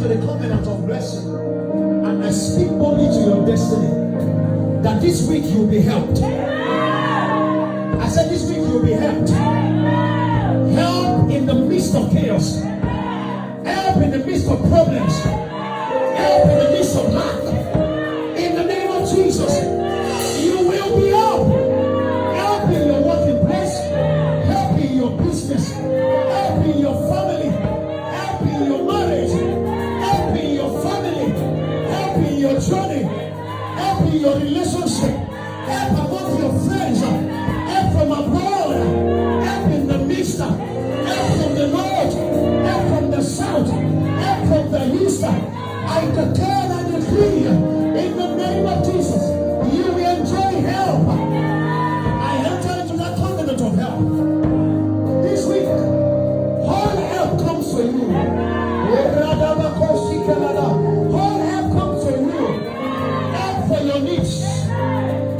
the covenant of blessing, and I speak only to your destiny, that this week you'll be helped. I said this week you'll be helped. Help in the midst of chaos. Help in the midst of problems. Help in the midst of lack. In the name of Jesus, you will be helped. Help in your working place. Help in your business. Help in your family. Help in your marriage. Help in your family. Help in your journey. Help in your relationship. Help among your friends. Help from abroad. Help in the midst. Help from the north. Help from the south. Help from the east. I declare and decree in the name of Jesus, you will enjoy help. I enter into that covenant of help. This week, all help comes to you. All help comes to you. Help for your needs.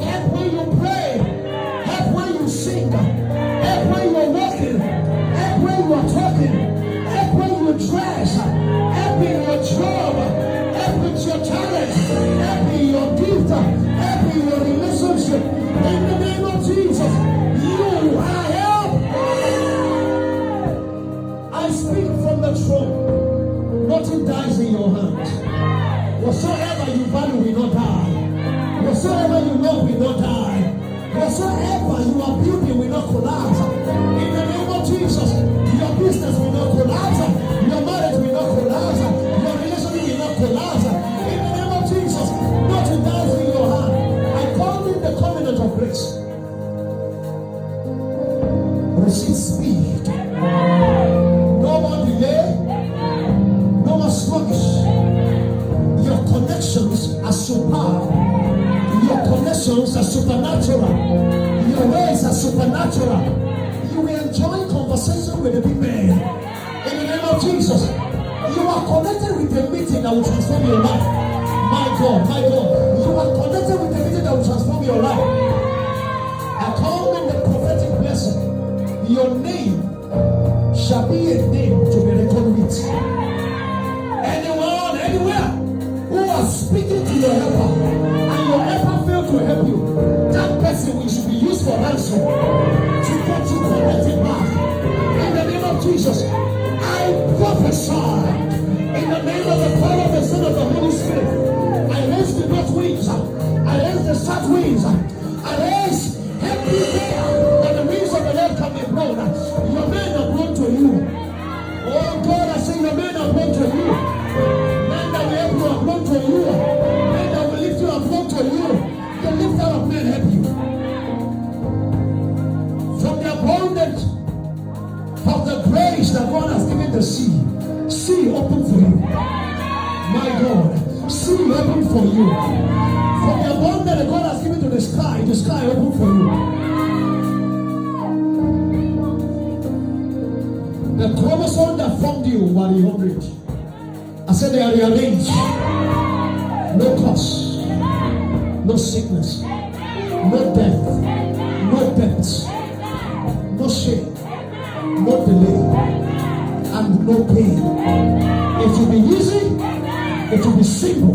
Help when you pray. Help when you sing. Help when you are walking. Help when you are talking. Help when you dress. Help in your job. Help with your talent. Help in your gift. Help in your relationship. In the name of Jesus, you are help. I speak from the throne. Nothing dies in your hands. Whatsoever you value will not die. Whatsoever you love will not die. Whatsoever you are building will not collapse. In the name of Jesus, your business will not collapse. Your marriage will not collapse. Your relationship will not collapse. In the name of Jesus, nothing dies in your hand. I call it the covenant of grace. Receive speed. No more delay. No more sluggish. Your connections are super. Your connections are supernatural. Your ways are supernatural. You will enjoy conversation with the big man. In the name of Jesus, you are connected with a meeting that will transform your life. My God, my God. You are connected with a meeting that will transform your life. I call in the prophetic blessing. Your name shall be a name to be reckoned with. Anyone, anywhere who are speaking to your helper and your helper failed to help you, that person will should be used for ransom to get you connected back. In the name of Jesus, I prophesy in the name of the Father, the Son, of the Holy Spirit. I raise the north winds, I raise the south winds, I raise everywhere that the winds of the Lord can be blown. Your men are blown to you. Oh God, I say your men are blown to you. Men that will help you are blown to you. Men that will lift you are blown to you. The lifter of men help you. From the abundance of the grace that God has given the sea open for you. My God, sea open for you. From the abundance that God has given to the sky open for you. The chromosome that formed you were rearranged. I said they are rearranged. No curse, no sickness, no death, no debts, no shame, no delay, and no pain. It will be easy, it will be simple.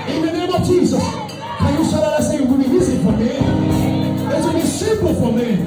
In the name of Jesus, can you shout out and say it will be easy for me? It will be simple for me.